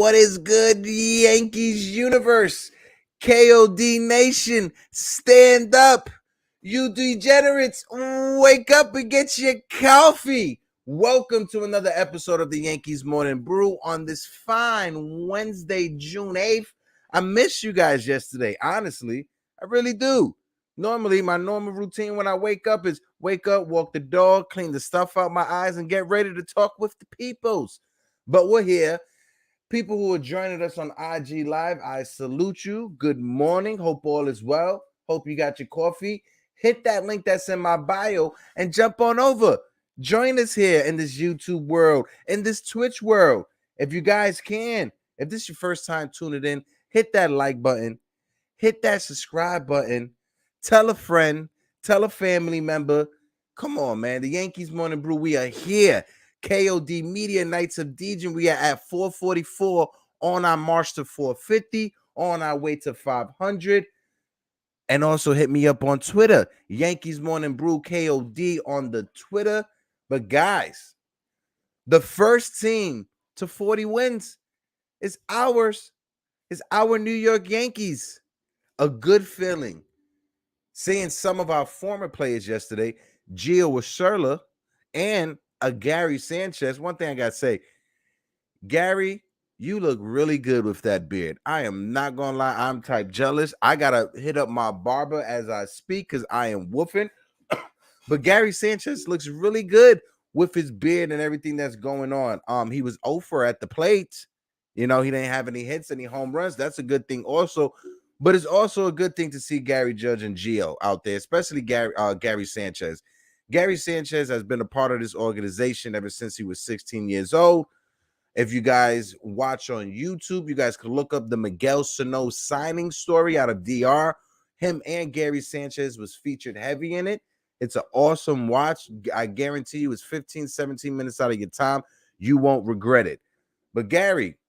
What is good, Yankees universe? KOD Nation, stand up. You degenerates, wake up and get your coffee. Welcome to another episode of the Yankees Morning Brew on this fine Wednesday, June 8th. I missed you guys yesterday, honestly. I really do. Normally, my normal routine when I wake up is wake up, walk the dog, clean the stuff out my eyes, and get ready to talk with the peoples. But we're here. People who are joining us on IG Live, I salute you. Good morning. Hope all is well. Hope you got your coffee. Hit that link that's in my bio and jump on over. Join us here in this YouTube world, in this Twitch world. If you guys can, if this is your first time tuning in, hit that like button, hit that subscribe button, tell a friend, tell a family member. Come on, man. The Yankees Morning Brew, we are here. KOD Media Nights of Degen. We are at 444 on our march to 450, on our way to 500. And also hit me up on Twitter, Yankees Morning Brew KOD on the Twitter. But guys, the first team to 40 wins is ours. It's our New York Yankees. A good feeling. Seeing some of our former players yesterday, Gio Urshela and a Gary Sanchez. One thing I got to say, Gary, you look really good with that beard. I am not going to lie. I'm type jealous. I got to hit up my barber as I speak because I am woofing. But Gary Sanchez looks really good with his beard and everything that's going on. He was 0 for at the plate. You know, he didn't have any hits, any home runs. That's a good thing also. But it's also a good thing to see Gary Judge and Gio out there, especially Gary Sanchez. Gary Sanchez has been a part of this organization ever since he was 16 years old. If you guys watch on YouTube, you guys can look up the Miguel Sano signing story out of DR. Him and Gary Sanchez was featured heavy in it. It's an awesome watch. I guarantee you it's 15, 17 minutes out of your time. You won't regret it. But Gary,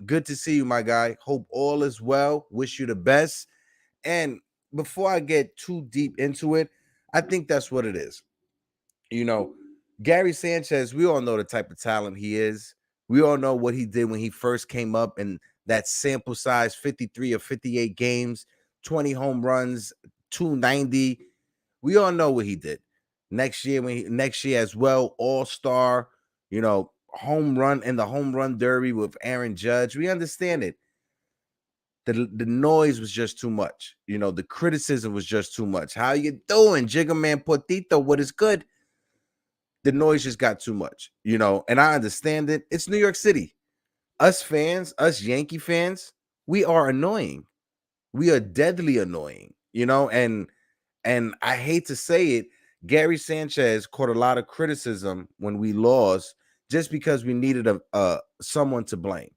good to see you, my guy. Hope all is well. Wish you the best. And before I get too deep into it, I think that's what it is. You know, Gary Sanchez, we all know the type of talent he is. We all know what he did when he first came up in that sample size, 53 or 58 games, 20 home runs, 290. We all know what he did. Next year as well, all-star, home run in the home run derby with Aaron Judge. We understand it. The noise was just too much. The criticism was just too much. How you doing, Jigga Man Potito? What is good? The noise just got too much, and I understand it. It's New York City. Us fans, us Yankee fans, we are annoying. We are deadly annoying, and I hate to say it, Gary Sanchez caught a lot of criticism when we lost just because we needed someone to blame.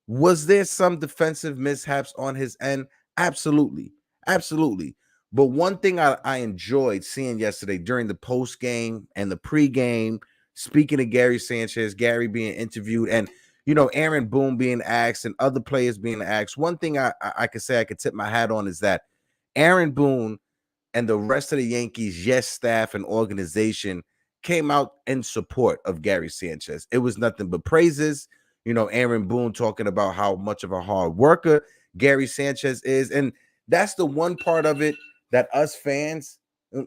Was there some defensive mishaps on his end? Absolutely. Absolutely. But one thing I enjoyed seeing yesterday during the post game and the pregame, speaking of Gary Sanchez, Gary being interviewed, and Aaron Boone being asked and other players being asked. One thing I could say I could tip my hat on is that Aaron Boone and the rest of the Yankees, staff and organization came out in support of Gary Sanchez. It was nothing but praises. Aaron Boone talking about how much of a hard worker Gary Sanchez is, and that's the one part of it that us fans,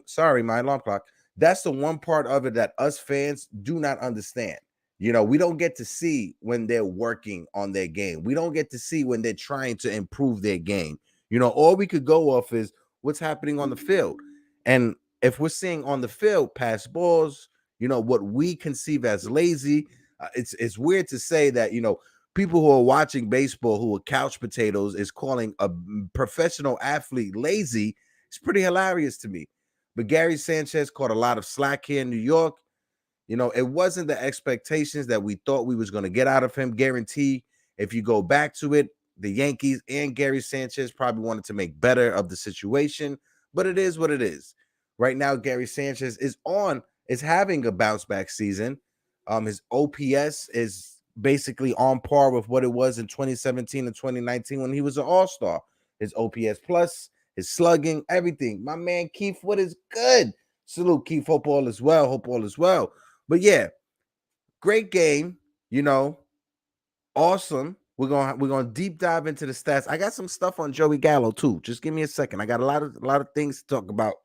sorry, my alarm clock, that's the one part of it that us fans do not understand. We don't get to see when they're working on their game. We don't get to see when they're trying to improve their game. All we could go off is what's happening on the field. And if we're seeing on the field pass balls, what we conceive as lazy, it's weird to say that, people who are watching baseball who are couch potatoes is calling a professional athlete lazy. It's pretty hilarious to me. But Gary Sanchez caught a lot of slack here in New York. It wasn't the expectations that we thought we was going to get out of him. Guarantee if you go back to it, the Yankees and Gary Sanchez probably wanted to make better of the situation, but it is what it is. Right now, Gary Sanchez is having a bounce back season. His OPS is basically on par with what it was in 2017 and 2019 when he was an all-star. His OPS plus, his slugging, everything. My man Keith, what is good? Salute, Keith. Hope all is well. Hope all is well. But yeah, great game, awesome. We're gonna deep dive into the stats. I got some stuff on Joey Gallo too. Just give me a second. I got a lot of things to talk about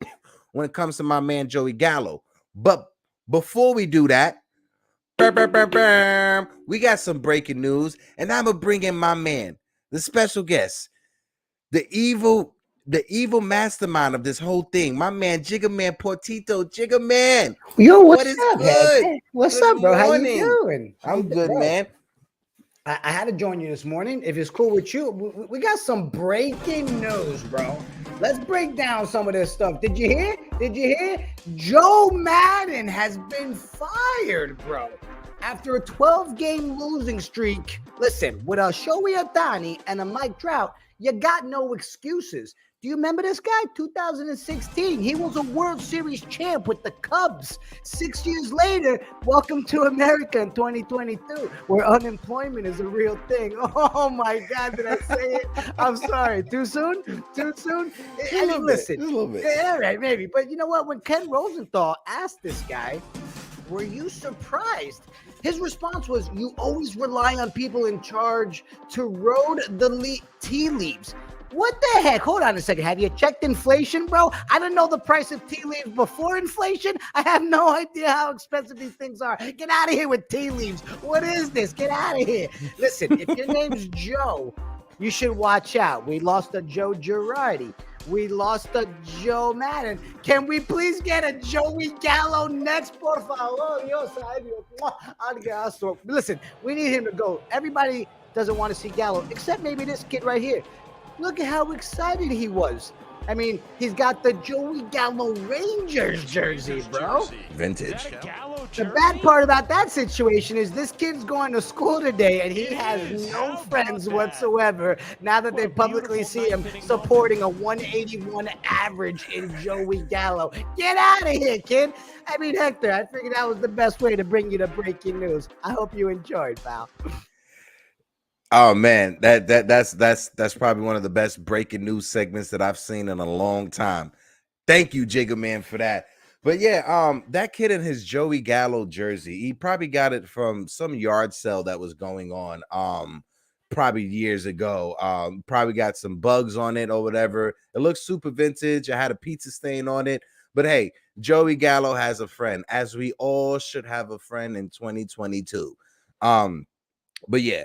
when it comes to my man Joey Gallo. But before we do that, we got some breaking news, and I'm gonna bring in my man, the special guest, the evil mastermind of this whole thing, my man Jigga Man Portito. Jigga Man, Yo, what what's is up, good? man? What's Good up, bro? How you morning. doing? I'm good, Bro, man. I had to join you this morning. If it's cool with you, we got some breaking news, bro. Let's break down some of this stuff. Did you hear? Joe Madden has been fired, bro. After a 12-game losing streak. Listen, with a Shohei Ohtani and a Mike Trout, you got no excuses. Do you remember this guy? 2016. He was a World Series champ with the Cubs. 6 years later, welcome to America in 2022, where unemployment is a real thing. Oh my God, did I say it? I'm sorry. Too soon? I mean, listen. Just a little bit. Yeah, all right, maybe. But you know what? When Ken Rosenthal asked this guy, were you surprised? His response was, you always rely on people in charge to road the tea leaves. What the heck? Hold on a second. Have you checked inflation, bro? I don't know the price of tea leaves before inflation. I have no idea how expensive these things are. Get out of here with tea leaves. What is this? Get out of here. Listen, if your name's Joe, you should watch out. We lost a Joe Girardi. We lost a Joe Madden. Can we please get a Joey Gallo next, por favor? Listen, we need him to go. Everybody doesn't want to see Gallo, except maybe this kid right here. Look at how excited he was. I mean, he's got the Joey Gallo Rangers jersey, bro. Vintage. The bad part about that situation is this kid's going to school today and he has no friends whatsoever now that they publicly see him supporting a 181 average in Joey Gallo. Get out of here, kid. I mean, Hector, I figured that was the best way to bring you the breaking news. I hope you enjoyed, pal. Oh man, that's probably one of the best breaking news segments that I've seen in a long time. Thank you, Jigga Man, for that. But yeah, that kid in his Joey Gallo jersey, he probably got it from some yard sale that was going on probably years ago. Probably got some bugs on it or whatever. It looks super vintage. I had a pizza stain on it. But hey, Joey Gallo has a friend, as we all should have a friend in 2022. But yeah,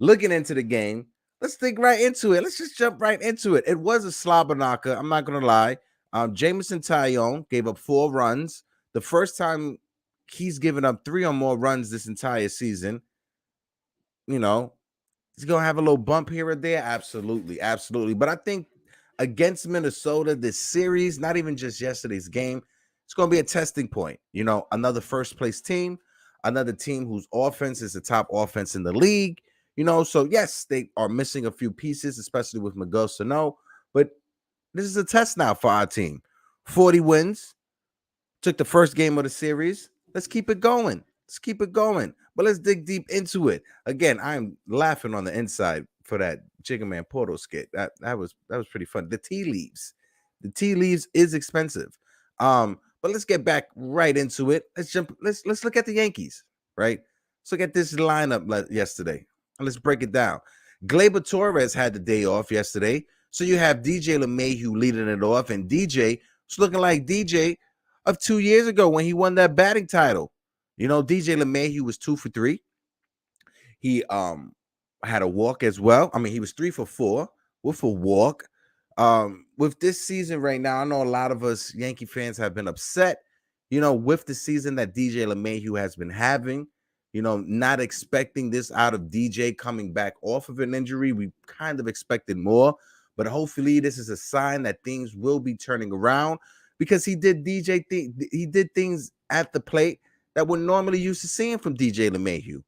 looking into the game, let's dig right into it. Let's just jump right into it. It was a slobber knocker. I'm not going to lie. Jameson Taillon gave up 4 runs. The first time he's given up 3 or more runs this entire season. You know, he's going to have a little bump here or there. Absolutely. But I think against Minnesota, this series, not even just yesterday's game, it's going to be a testing point. You know, another first place team, another team whose offense is the top offense in the league. You know, so yes, they are missing a few pieces, especially with Miguel Sano, but this is a test now for our team. 40 wins, took the first game of the series. Let's keep it going. But let's dig deep into it. Again, I'm laughing on the inside for that Jigga Man Portal skit. That was pretty fun. The tea leaves is expensive. But let's get back right into it. Let's look at the Yankees, right? Let's look at this lineup yesterday. Let's break it down. Gleyber Torres had the day off yesterday. So you have DJ LeMahieu leading it off, and DJ was looking like DJ of 2 years ago when he won that batting title. You know, DJ LeMahieu was 2 for 3. He had a walk as well. I mean, he was 3 for 4 with a walk. With this season right now, I know a lot of us Yankee fans have been upset, you know, with the season that DJ LeMahieu has been having. You know, not expecting this out of DJ coming back off of an injury. We kind of expected more, but hopefully this is a sign that things will be turning around, because he did things at the plate that we're normally used to seeing from DJ LeMahieu,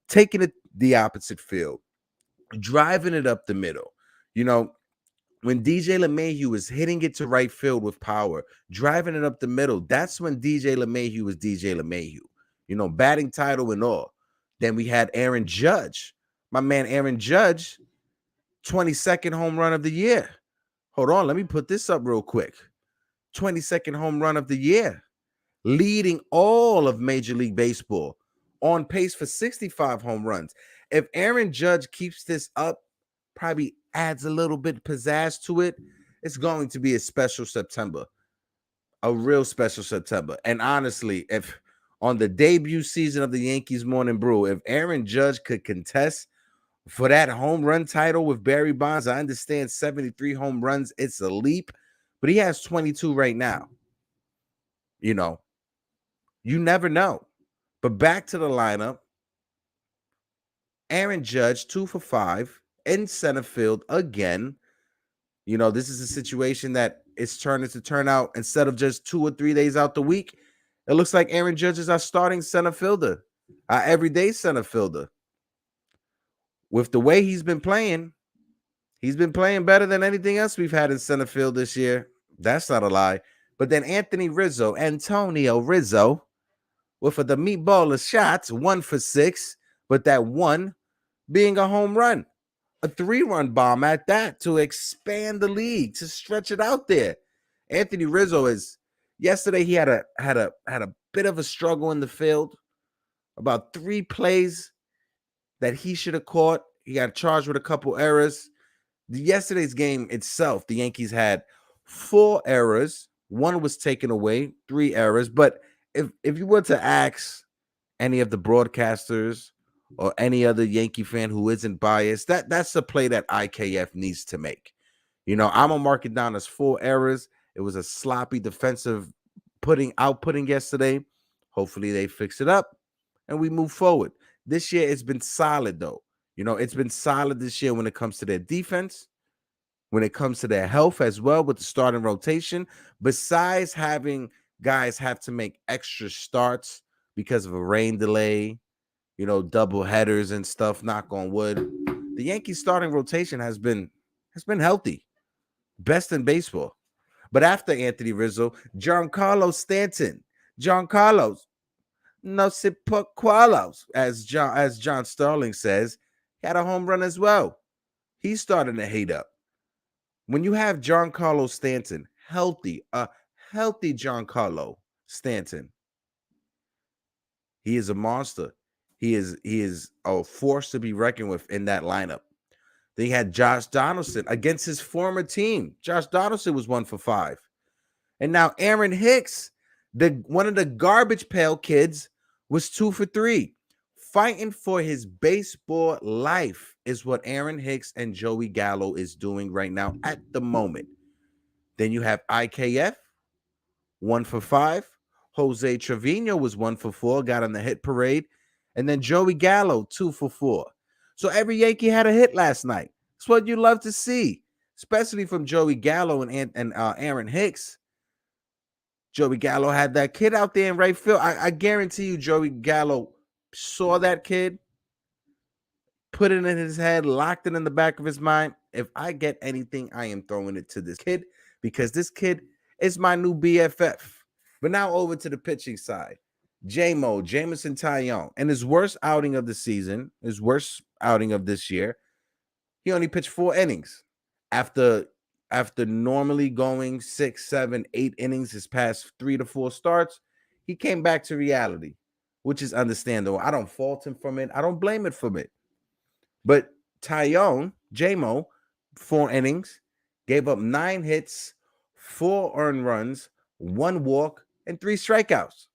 taking it the opposite field, driving it up the middle. You know, when DJ LeMahieu is hitting it to right field with power, driving it up the middle, that's when DJ LeMahieu is DJ LeMahieu. You know, batting title and all. Then we had Aaron Judge. My man Aaron Judge, 22nd home run of the year. Hold on, let me put this up real quick. 22nd home run of the year. Leading all of Major League Baseball. On pace for 65 home runs. if Aaron Judge keeps this up, probably adds a little bit pizzazz to it, it's going to be a special September. A real special September. And honestly, if on the debut season of the Yankees Morning Brew, if Aaron Judge could contest for that home run title with Barry Bonds, I understand 73 home runs, it's a leap, but he has 22 right now. You know, you never know. But back to the lineup. Aaron Judge, 2 for 5 in center field again. You know, this is a situation that it's turning to turn out instead of just 2 or 3 days out the week. It looks like Aaron Judge is our starting center fielder, our everyday center fielder. With the way he's been playing better than anything else we've had in center field this year. That's not a lie. But then Antonio Rizzo, with the meatball of shots, 1 for 6, but that one being a home run, a 3-run bomb at that, to expand the league, to stretch it out there. Anthony Rizzo is. Yesterday he had a bit of a struggle in the field. About 3 plays that he should have caught. He got charged with a couple errors. Yesterday's game itself, the Yankees had 4 errors. 1 was taken away, 3 errors. But if you were to ask any of the broadcasters or any other Yankee fan who isn't biased, that's a play that IKF needs to make. You know, I'm gonna mark it down as 4 errors. It was a sloppy defensive outputting yesterday. Hopefully they fix it up and we move forward. This year it's been solid though. You know, it's been solid this year when it comes to their defense, when it comes to their health as well with the starting rotation. Besides having guys have to make extra starts because of a rain delay, you know, double headers and stuff, knock on wood, the Yankees starting rotation has been healthy. Best in baseball. But after Anthony Rizzo, Giancarlo Stanton. Giancarlo, no se Carlos, as John Starling says, had a home run as well. He's starting to heat up. When you have Giancarlo Stanton, healthy Giancarlo Stanton, he is a monster. He is a force to be reckoned with in that lineup. They had Josh Donaldson against his former team. Josh Donaldson was 1 for 5. And now Aaron Hicks, one of the garbage pail kids, was 2 for 3. Fighting for his baseball life is what Aaron Hicks and Joey Gallo is doing right now at the moment. Then you have IKF, 1 for 5. Jose Trevino was 1 for 4, got on the hit parade. And then Joey Gallo, 2 for 4. So every Yankee had a hit last night. It's what you love to see, especially from Joey Gallo and Aaron Hicks. Joey Gallo had that kid out there in right field. I guarantee you Joey Gallo saw that kid, put it in his head, locked it in the back of his mind. If I get anything, I am throwing it to this kid because this kid is my new BFF. But now over to the pitching side. Jameson Taillon, in his worst outing of the season, his worst outing of this year, he only pitched 4 innings. After normally going 6, 7, 8 innings his past 3 to 4 starts, he came back to reality, which is understandable. I don't fault him from it. I don't blame it from it. But Taillon, J-Mo, 4 innings, gave up 9 hits, 4 earned runs, 1 walk, and 3 strikeouts.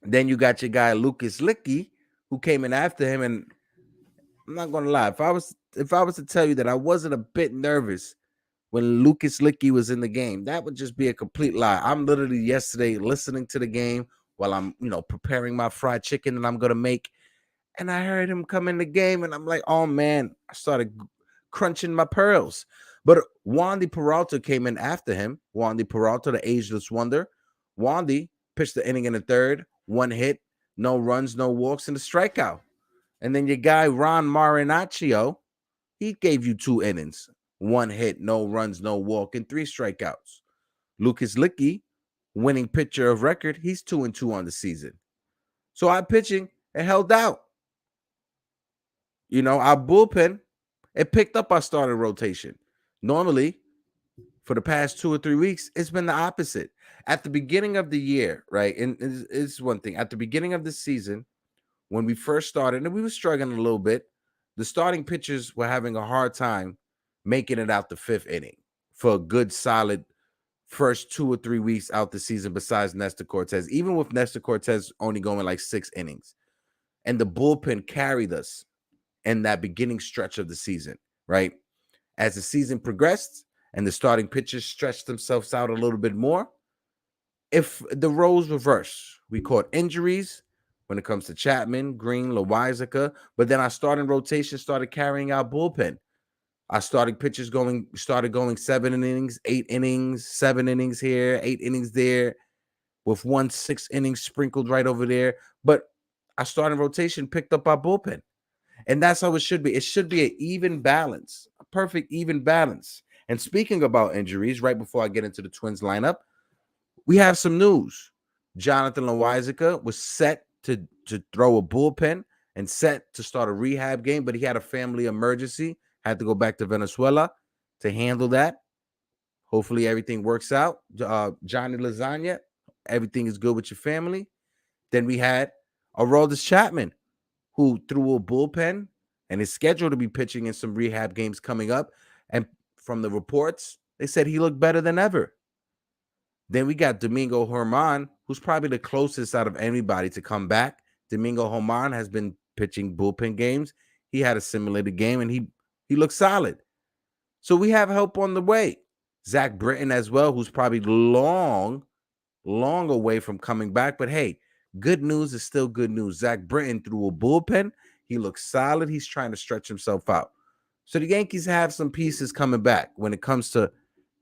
Then you got your guy Lucas Licky, who came in after him, and I'm not gonna lie. If I was to tell you that I wasn't a bit nervous when Lucas Licky was in the game, that would just be a complete lie. I'm literally yesterday listening to the game while I'm, preparing my fried chicken that I'm gonna make, and I heard him come in the game, and I'm like, oh man, I started crunching my pearls. But Wandy Peralta came in after him. Wandy Peralta, the ageless wonder. Wandy pitched the inning in the third, 1 hit, no runs, no walks, and a strikeout. And then your guy Ron Marinaccio, he gave you 2 innings, 1 hit, no runs, no walk, and 3 strikeouts. Lucas Licky, winning pitcher of record, he's 2-2 on the season. So our pitching, it held out. Our bullpen, it picked up our starting rotation. Normally, for the past 2 or 3 weeks, it's been the opposite. At the beginning of the year, right, and it's one thing. At the beginning of the season, when we first started, and we were struggling a little bit, the starting pitchers were having a hard time making it out the fifth inning for a good, solid first 2 or 3 weeks out the season besides Nestor Cortez, even with Nestor Cortez only going like 6 innings. And the bullpen carried us in that beginning stretch of the season, right? As the season progressed and the starting pitchers stretched themselves out a little bit more, if the roles reverse, we caught injuries when it comes to Chapman, Green, Lewisica, but then our starting rotation started carrying our bullpen. Our starting pitchers started going 7 innings, 8 innings, 7 innings here, 8 innings there, with 6 innings sprinkled right over there. But our starting rotation picked up our bullpen. And that's how it should be. It should be an even balance, a perfect even balance. And speaking about injuries, right before I get into the Twins lineup, we have some news. Jonathan Lewisica was set to throw a bullpen and set to start a rehab game, but he had a family emergency, had to go back to Venezuela to handle that. Hopefully everything works out. Johnny Lasagna, everything is good with your family. Then we had Aroldis Chapman, who threw a bullpen and is scheduled to be pitching in some rehab games coming up. And from the reports, they said he looked better than ever. Then we got Domingo Germán, who's probably the closest out of anybody to come back. Domingo Germán has been pitching bullpen games. He had a simulated game, and he looks solid. So we have help on the way. Zach Britton as well, who's probably long away from coming back. But hey, good news is still good news. Zach Britton threw a bullpen. He looks solid. He's trying to stretch himself out. So the Yankees have some pieces coming back when it comes to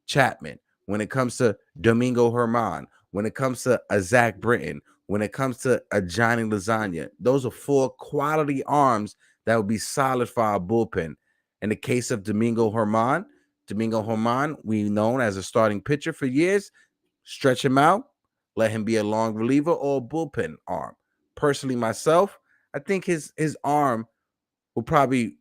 Chapman, when it comes to Domingo Germán, when it comes to a Zach Britton, when it comes to a Johnny Lasagna. Those are 4 quality arms that would be solid for our bullpen. In the case of Domingo Germán, we known as a starting pitcher for years. Stretch him out, let him be a long reliever or a bullpen arm. Personally, myself, I think his arm will probably,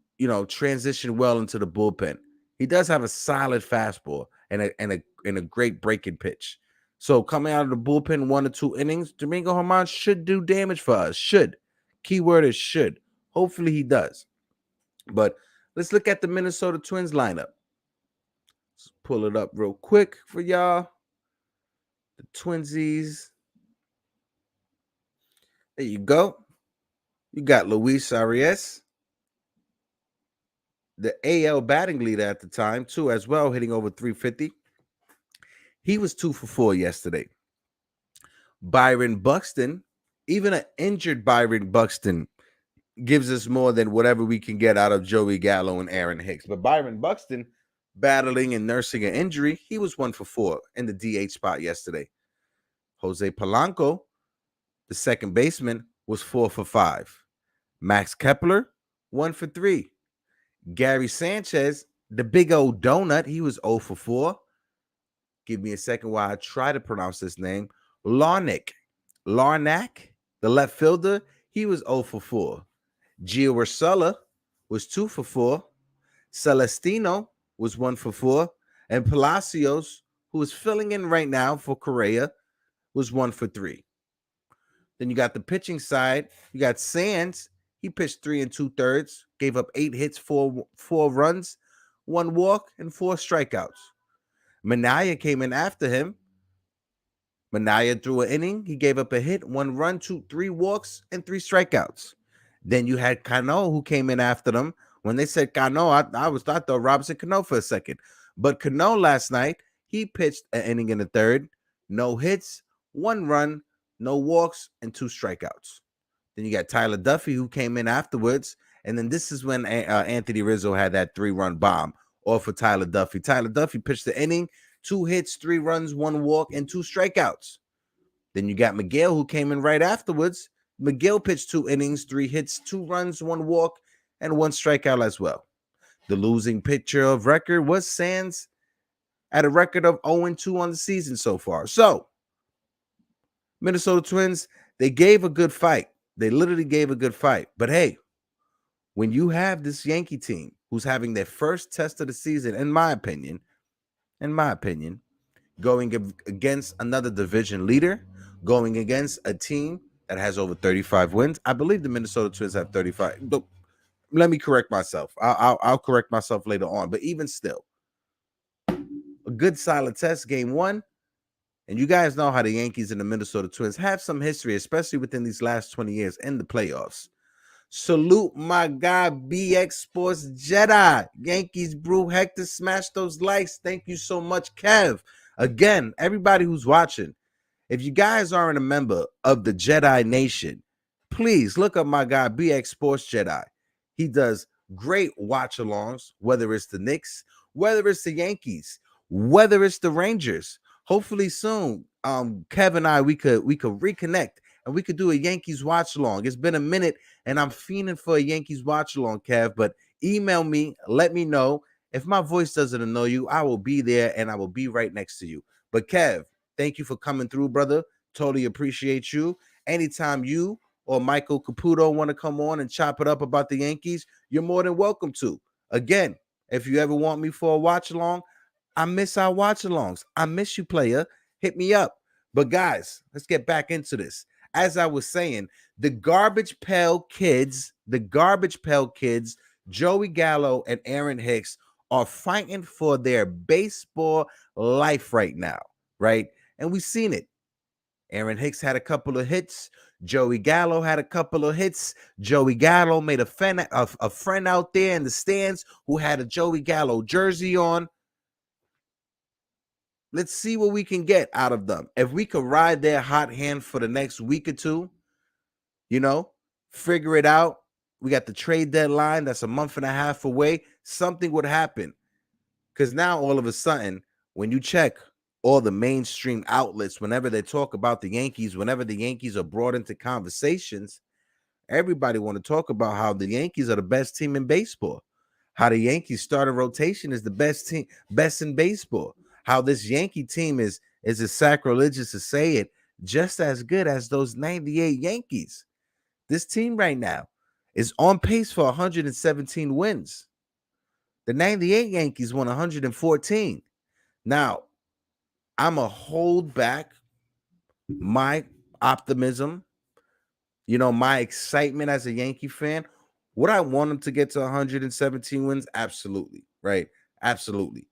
transition well into the bullpen. He does have a solid fastball and a great breaking pitch. So coming out of the bullpen 1 or 2 innings, Domingo Germán should do damage for us. Should. Keyword is should. Hopefully he does. But let's look at the Minnesota Twins lineup. Let's pull it up real quick for y'all. The Twinsies. There you go. You got Luis Arias, the AL batting leader at the time, too, as well, hitting over 350. He was 2 for 4 yesterday. Byron Buxton, even an injured Byron Buxton, gives us more than whatever we can get out of Joey Gallo and Aaron Hicks. But Byron Buxton, battling and nursing an injury, he was 1 for 4 in the DH spot yesterday. Jose Polanco, the second baseman, was 4 for 5. Max Kepler, 1 for 3. Gary Sanchez, the big old donut, he was 0 for 4. Give me a second while I try to pronounce this name. Larnack, the left fielder, he was 0 for 4. Gio Urshela was 2 for 4. Celestino was 1 for 4. And Palacios, who is filling in right now for Correa, was 1 for 3. Then you got the pitching side. You got Sands. He pitched 3 2/3, gave up 8 hits, 4 runs, 1 walk, and 4 strikeouts. Minaya came in after him. Minaya threw an inning. He gave up a hit, 1 run, 3 walks, and 3 strikeouts. Then you had Cano, who came in after them. When they said Cano, I thought Robinson Cano for a second. But Cano last night, he pitched an inning in the 3rd. No hits, 1 run, no walks, and 2 strikeouts. Then you got Tyler Duffy, who came in afterwards. And then this is when Anthony Rizzo had that 3-run bomb off of Tyler Duffy. Tyler Duffy pitched the inning, 2 hits, 3 runs, 1 walk, and 2 strikeouts. Then you got Miguel, who came in right afterwards. Miguel pitched 2 innings, 3 hits, 2 runs, 1 walk, and 1 strikeout as well. The losing pitcher of record was Sands at a record of 0-2 on the season so far. So, Minnesota Twins, they gave a good fight. They literally gave a good fight. But hey, when you have this Yankee team who's having their first test of the season, in my opinion, going against another division leader, going against a team that has over 35 wins. I believe the Minnesota Twins have 35. let me correct myself. I'll correct myself later on. But even still, a good solid test, game one. And you guys know how the Yankees and the Minnesota Twins have some history, especially within these last 20 years in the playoffs. Salute my guy, BX Sports Jedi. Yankees Brew Hector, smash those likes. Thank you so much, Kev. Again, everybody who's watching, if you guys aren't a member of the Jedi Nation, please look up my guy, BX Sports Jedi. He does great watch-alongs, whether it's the Knicks, whether it's the Yankees, whether it's the Rangers. Hopefully soon, Kev and I, we could reconnect and we could do a Yankees watch-along. It's been a minute, and I'm fiending for a Yankees watch-along, Kev, but email me, let me know. If my voice doesn't annoy you, I will be there, and I will be right next to you. But Kev, thank you for coming through, brother. Totally appreciate you. Anytime you or Michael Caputo want to come on and chop it up about the Yankees, you're more than welcome to. Again, if you ever want me for a watch along, I miss our watch alongs. I miss you, player. Hit me up. But guys, let's get back into this. As I was saying, the Garbage Pail Kids, Joey Gallo and Aaron Hicks are fighting for their baseball life right now, right? And we've seen it. Aaron Hicks had a couple of hits. Joey Gallo had a couple of hits. Joey Gallo made a friend out there in the stands who had a Joey Gallo jersey on. Let's see what we can get out of them. If we could ride their hot hand for the next week or two, figure it out. We got the trade deadline. That's a month and a half away. Something would happen. Because now all of a sudden, when you check all the mainstream outlets, whenever they talk about the Yankees, whenever the Yankees are brought into conversations, everybody want to talk about how the Yankees are the best team in baseball, how the Yankees starting rotation is the best in baseball, how this Yankee team is as sacrilegious to say it, just as good as those 98 Yankees. This team right now is on pace for 117 wins. The 98 Yankees won 114. Now, I'm going to hold back my optimism, my excitement as a Yankee fan. Would I want them to get to 117 wins? Absolutely, right? Absolutely.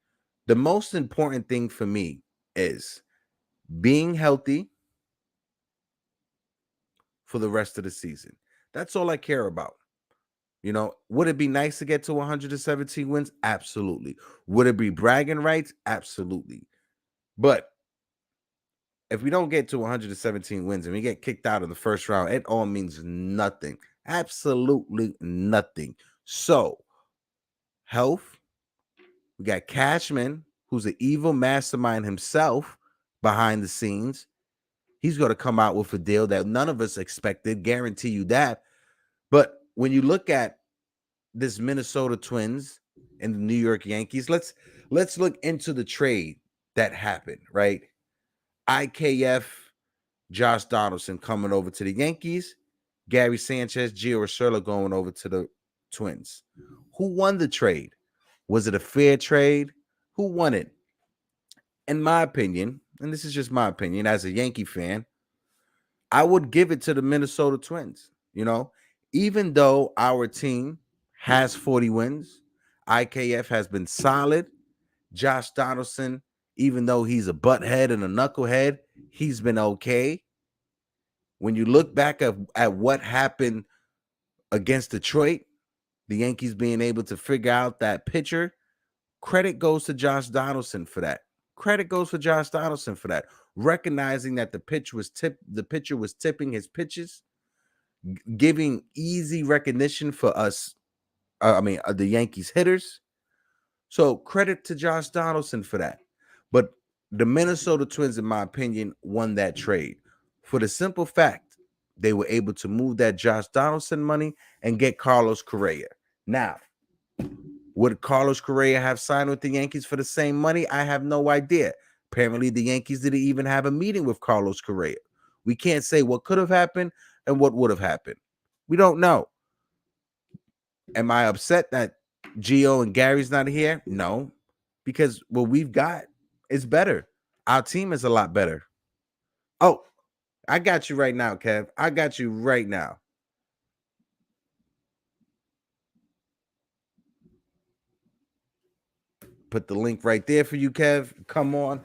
The most important thing for me is being healthy for the rest of the season. That's all I care about. Would it be nice to get to 117 wins? Absolutely. Would it be bragging rights? Absolutely. But if we don't get to 117 wins and we get kicked out in the first round, it all means nothing. Absolutely nothing. So, health. We got Cashman, who's an evil mastermind himself behind the scenes. He's going to come out with a deal that none of us expected, guarantee you that. But when you look at this Minnesota Twins and the New York Yankees, let's look into the trade that happened, right? IKF, Josh Donaldson coming over to the Yankees, Gary Sanchez, Gio Urshela going over to the Twins. Who won the trade? Was it a fair trade? Who won it? In my opinion, and this is just my opinion as a Yankee fan, I would give it to the Minnesota Twins. Even though our team has 40 wins, IKF has been solid. Josh Donaldson, even though he's a butthead and a knucklehead, he's been okay. When you look back at what happened against Detroit, the Yankees being able to figure out that pitcher, credit goes to Josh Donaldson for that. Recognizing that the pitcher was tipping his pitches, giving easy recognition for us, the Yankees hitters. So credit to Josh Donaldson for that. But the Minnesota Twins, in my opinion, won that trade for the simple fact they were able to move that Josh Donaldson money and get Carlos Correa. Now, would Carlos Correa have signed with the Yankees for the same money? I have no idea. Apparently, the Yankees didn't even have a meeting with Carlos Correa. We can't say what could have happened and what would have happened. We don't know. Am I upset that Gio and Gary's not here? No, because what we've got is better. Our team is a lot better. Oh, I got you right now, Kev. I got you right now. Put the link right there for you, Kev. Come on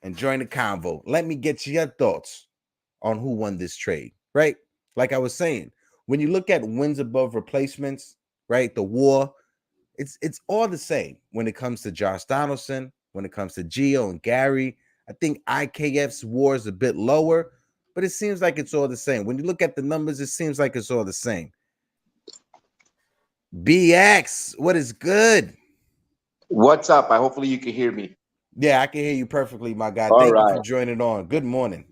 and join the convo. Let me get your thoughts on who won this trade, right? Like I was saying, when you look at wins above replacements, right? The war, it's all the same when it comes to Josh Donaldson, when it comes to Gio and Gary. I think IKF's war is a bit lower, but it seems like it's all the same. When you look at the numbers, it seems like it's all the same. BX, what is good? What's up? Hopefully you can hear me. Yeah, I can hear you perfectly, my guy. All Thank right. you for joining on. Good morning.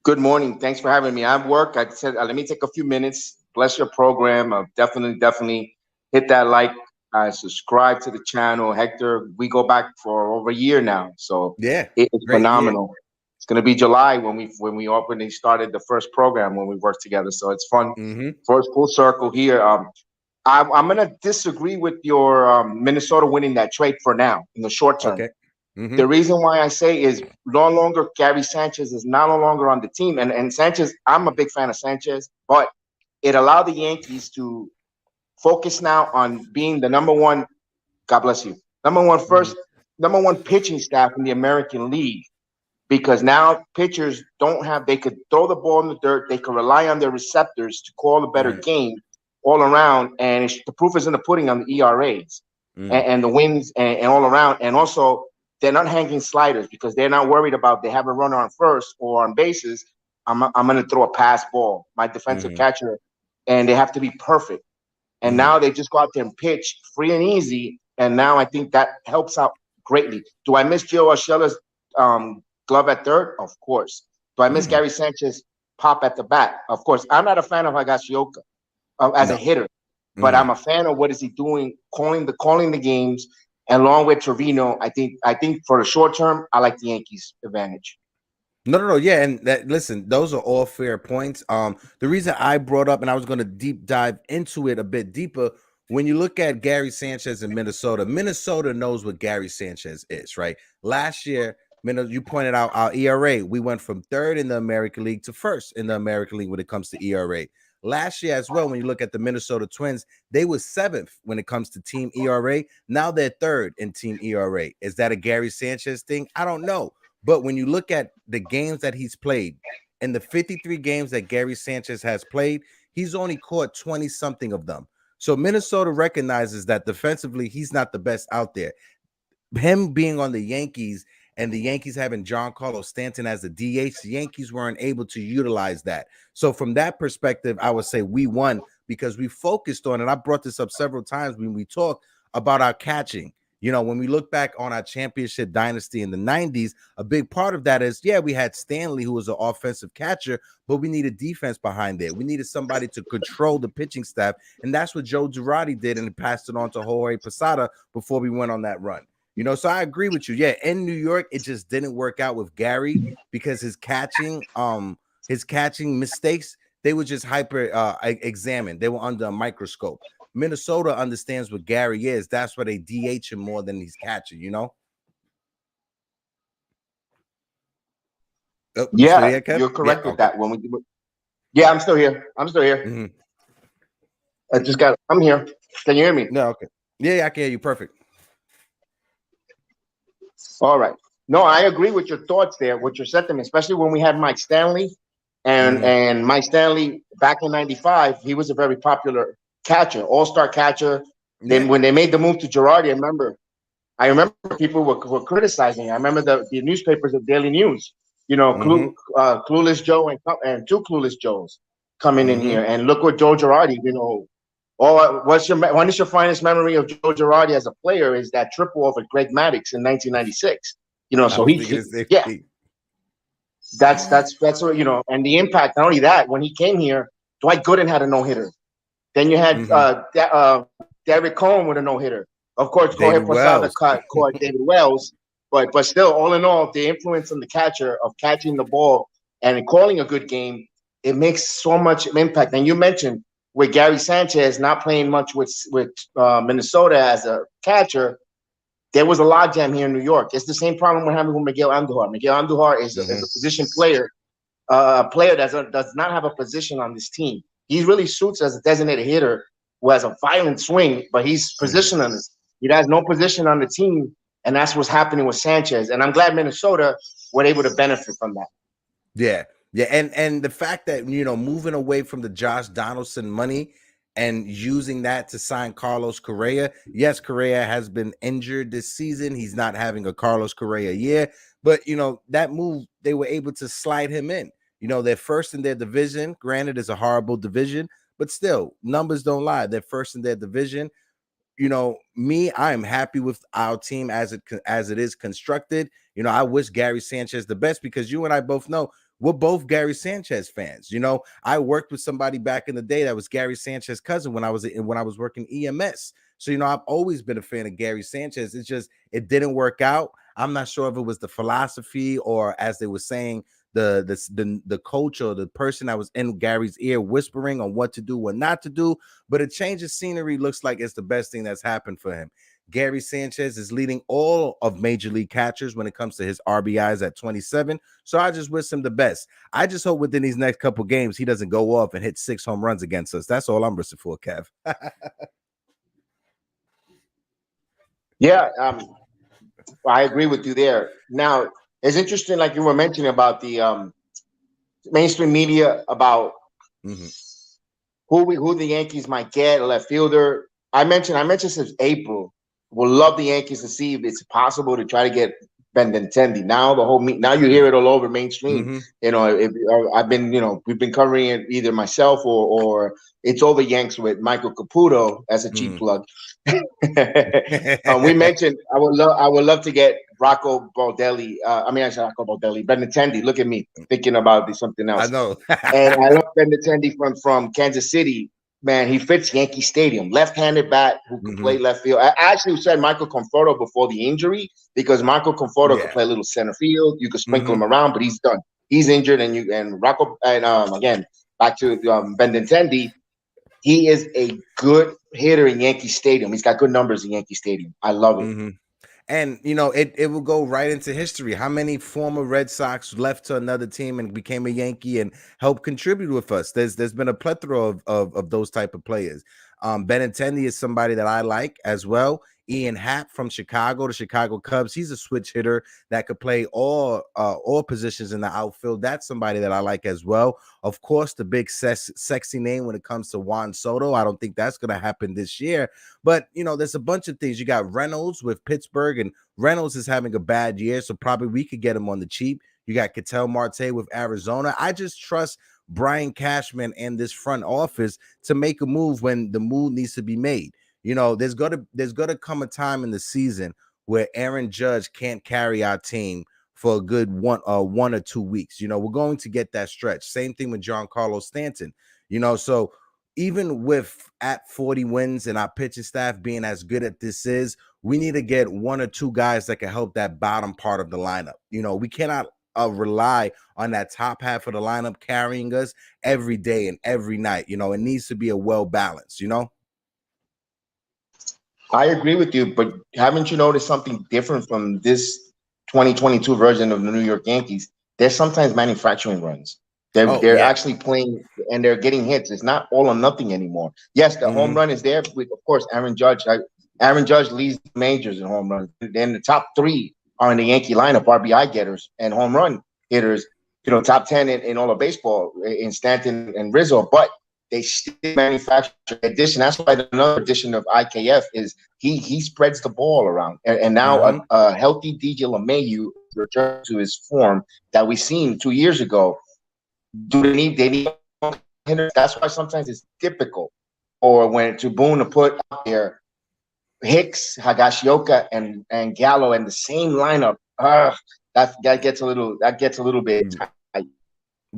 Good morning. Thanks for having me. I'm work. I said, let me take a few minutes. Bless your program. Definitely hit that like. Subscribe to the channel. Hector, we go back for over a year now. So yeah, it's phenomenal. Year. It's going to be July when they started the first program when we worked together. So it's fun. First full circle here. I'm going to disagree with your Minnesota winning that trade for now in the short term. Okay. The reason why I say is no longer Gary Sanchez is no longer on the team. And Sanchez, I'm a big fan of Sanchez, but it allowed the Yankees to focus now on being the number one, God bless you, number one pitching staff in the American League. Because now pitchers they could throw the ball in the dirt. They can rely on their receptors to call a better game all around. And the proof is in the pudding on the ERAs and the wins and all around. And also, they're not hanging sliders because they're not worried about they have a runner on first or on bases. I'm going to throw a pass ball, my defensive catcher, and they have to be perfect. And now they just go out there and pitch free and easy. And now I think that helps out greatly. Do I miss Gio Urshela's glove at third? Of course. Do I miss Gary Sanchez pop at the bat? Of course. I'm not a fan of Higashioka as a hitter, but I'm a fan of what is he doing, calling the games. And along with Trevino, I think for the short term, I like the Yankees' advantage. No. Yeah, and listen, those are all fair points. The reason I brought up, and I was going to deep dive into it a bit deeper, when you look at Gary Sanchez in Minnesota, Minnesota knows what Gary Sanchez is, right? Last year, you pointed out our ERA. We went from third in the American League to first in the American League when it comes to ERA. Last year as well, when you look at the Minnesota Twins, they were seventh when it comes to team ERA. Now they're third in team ERA. Is that a Gary Sanchez thing? I don't know. But when you look at the games that he's played, and the 53 games that Gary Sanchez has played, he's only caught 20-something of them. So Minnesota recognizes that defensively, he's not the best out there. Him being on the Yankees and the Yankees having Giancarlo Stanton as a DH, the Yankees weren't able to utilize that. So from that perspective, I would say we won because we focused on it. I brought this up several times when we talked about our catching. You know, when we look back on our championship dynasty in the 90s, a big part of that is, we had Stanley, who was an offensive catcher, but we needed defense behind there. We needed somebody to control the pitching staff, and that's what Joe Girardi did, and passed it on to Jorge Posada before we went on that run. You know, so I agree with you. Yeah, in New York, it just didn't work out with Gary because his catching mistakes, they were just hyper examined. They were under a microscope. Minnesota understands what Gary is. That's why they DH him more than he's catching, you know? Oh, yeah, you're correct with that. When I'm still here. I'm here. Can you hear me? No, okay. Yeah, I can hear you. Perfect. All right. No, I agree with your thoughts there, with your sentiment, especially when we had Mike Stanley. And Mike Stanley, back in 95, he was a very popular catcher, all-star catcher. Then when they made the move to Girardi, I remember people were criticizing. I remember the newspapers of Daily News, Clueless Joe and two Clueless Joes coming in here. And look what Joe Girardi, when is your finest memory of Joe Girardi as a player is that triple over Greg Maddux in 1996. That's what, and the impact, not only that, when he came here, Dwight Gooden had a no-hitter. Then you had Derek Cohen with a no-hitter. Of course, Jorge Posada caught David Wells, but still, all in all, the influence on the catcher of catching the ball and calling a good game, it makes so much impact. And you mentioned with Gary Sanchez not playing much with Minnesota as a catcher, there was a logjam here in New York. It's the same problem we're having with Miguel Andujar. Miguel Andujar is a position player, a player that does not have a position on this team. He really suits as a designated hitter who has a violent swing, but he's positionless. He has no position on the team, and that's what's happening with Sanchez. And I'm glad Minnesota were able to benefit from that. Yeah. Yeah. And the fact that, moving away from the Josh Donaldson money and using that to sign Carlos Correa. Yes, Correa has been injured this season. He's not having a Carlos Correa year, but that move, they were able to slide him in. They're first in their division. Granted, it's a horrible division, but still, numbers don't lie. They're first in their division. I am happy with our team as it is constructed. I wish Gary Sanchez the best, because you and I both know we're both Gary Sanchez fans. I worked with somebody back in the day that was Gary Sanchez's cousin when I was working EMS. So, I've always been a fan of Gary Sanchez. It's just, it didn't work out. I'm not sure if it was the philosophy, or, as they were saying, the coach or the person that was in Gary's ear whispering on what to do, what not to do. But a change of scenery looks like it's the best thing that's happened for him. Gary Sanchez is leading all of Major League catchers when it comes to his RBIs at 27. So I just wish him the best. I just hope within these next couple games he doesn't go off and hit 6 home runs against us. That's all I'm wishing for, Kev. Yeah, I agree with you there. Now, it's interesting, like you were mentioning about the mainstream media about who the Yankees might get, a left fielder. I mentioned since April. Would love the Yankees to see if it's possible to try to get Benintendi. Now now you hear it all over mainstream. I've been, we've been covering it, either myself or it's over Yanks with Michael Caputo as a cheap plug. We mentioned I would love to get Rocco Baldelli. Benintendi. Look at me thinking about something else. I know. And I love Benintendi from Kansas City. Man, he fits Yankee Stadium. Left-handed bat who can play left field. I actually said Michael Conforto before the injury, because Michael Conforto could play a little center field. You could sprinkle him around, but he's done. He's injured, and Rocco, and again, back to Benintendi, he is a good hitter in Yankee Stadium. He's got good numbers in Yankee Stadium. I love it. And it will go right into history. How many former Red Sox left to another team and became a Yankee and helped contribute with us? There's been a plethora of those type of players. Benintendi is somebody that I like as well. Ian Happ from Chicago, the Chicago Cubs. He's a switch hitter that could play all positions in the outfield. That's somebody that I like as well. Of course, the big sexy name when it comes to Juan Soto. I don't think that's going to happen this year. But, there's a bunch of things. You got Reynolds with Pittsburgh, and Reynolds is having a bad year, so probably we could get him on the cheap. You got Ketel Marte with Arizona. I just trust Brian Cashman and this front office to make a move when the move needs to be made. There's gonna come a time in the season where Aaron Judge can't carry our team for a good 1 or 2 weeks. We're going to get that stretch. Same thing with Giancarlo Stanton. So even with at 40 wins and our pitching staff being as good as this is, we need to get 1 or 2 guys that can help that bottom part of the lineup. We cannot rely on that top half of the lineup carrying us every day and every night. It needs to be a well balanced. I agree with you, but haven't you noticed something different from this 2022 version of the New York Yankees? There's sometimes manufacturing runs. They're actually playing and they're getting hits. It's not all or nothing anymore. Yes, the home run is there with, of course, Aaron Judge. Aaron Judge leads the majors in home runs. Then the top 3 are in the Yankee lineup, RBI getters and home run hitters. Top 10 in all of baseball in Stanton and Rizzo, but they still manufacture addition. That's why another addition of IKF is he spreads the ball around. And now a healthy DJ LeMahieu returned to his form that we seen 2 years ago. They need hitters. That's why sometimes it's difficult. Or when to Boone to put out there Hicks, Higashioka, and Gallo in the same lineup. That gets a little bit tight.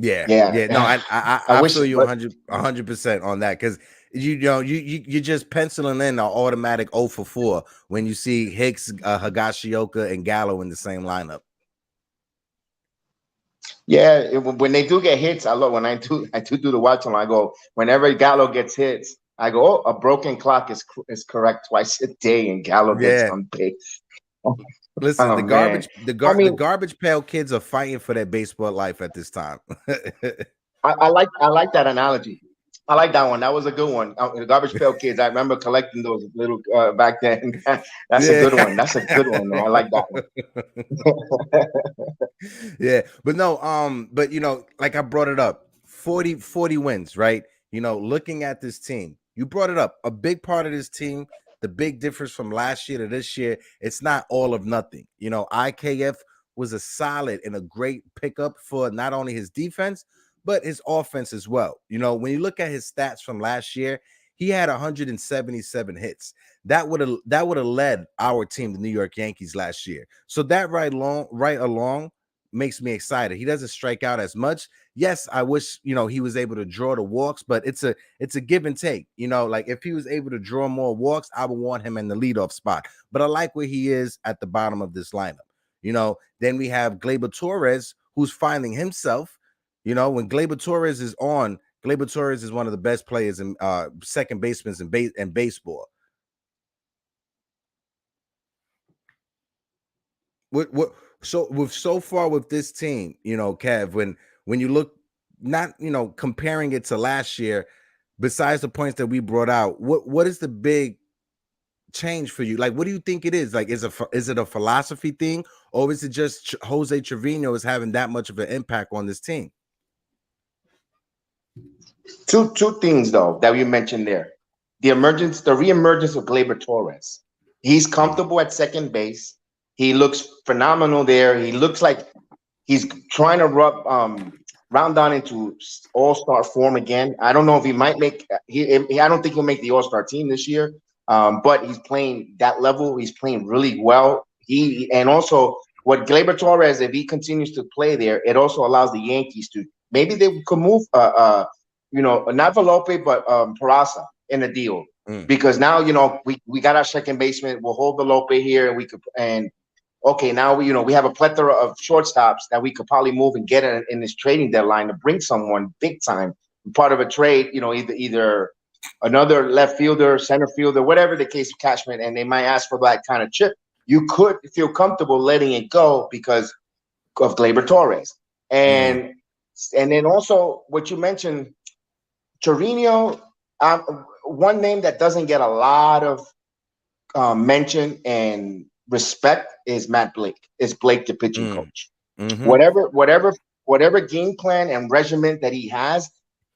Yeah. No, I feel you 100% on that, because you're just penciling in an automatic 0 for 4 when you see Hicks, Higashioka, and Gallo in the same lineup. Yeah, when they do get hits, I love when I do the watch on. I go, whenever Gallo gets hits, I go, oh, a broken clock is correct twice a day, and Gallo gets some base. Listen, the garbage pail kids are fighting for their baseball life at this time. I like that analogy. I like that one. That was a good one. The Garbage Pail Kids. I remember collecting those little back then. That's a good one. That's a good one. Man. I like that one. Yeah, but no, but like I brought it up, 40 wins, right? Looking at this team, you brought it up. A big part of this team, the big difference from last year to this year, it's not all of nothing. IKF was a solid and a great pickup for not only his defense, but his offense as well. When you look at his stats from last year, he had 177 hits. That would have led our team, the New York Yankees, last year. So that right along makes me excited. He doesn't strike out as much. Yes, I wish he was able to draw the walks, but it's a give and take. Like if he was able to draw more walks, I would want him in the leadoff spot. But I like where he is at the bottom of this lineup. Then we have Gleyber Torres, who's finding himself. When Gleyber Torres is on, Gleyber Torres is one of the best players in second basemen in baseball. So far with this team, Kev, when you look, not comparing it to last year, besides the points that we brought out, what is the big change for you? Like, what do you think it is? Like, is it a philosophy thing, or is it just Jose Trevino is having that much of an impact on this team? Two things though that you mentioned there: the reemergence of Gleyber Torres. He's comfortable at second base. He looks phenomenal there. He looks like he's trying to round down into all-star form again. I don't know if he might make. I don't think he'll make the all-star team this year. But he's playing that level. He's playing really well. And also what Gleyber Torres, if he continues to play there, it also allows the Yankees to maybe they could move not Velope, but Peraza in a deal. Because now, we got our second baseman. We'll hold Velope here, and okay, now we have a plethora of shortstops that we could probably move and get in this trading deadline to bring someone big time, part of a trade. Either another left fielder, center fielder, whatever the case of Cashman, and they might ask for that kind of chip. You could feel comfortable letting it go because of Gleyber Torres, and then also what you mentioned. Trevino, one name that doesn't get a lot of mention and respect is Matt Blake. Is Blake the pitching coach? Whatever game plan and regimen that he has,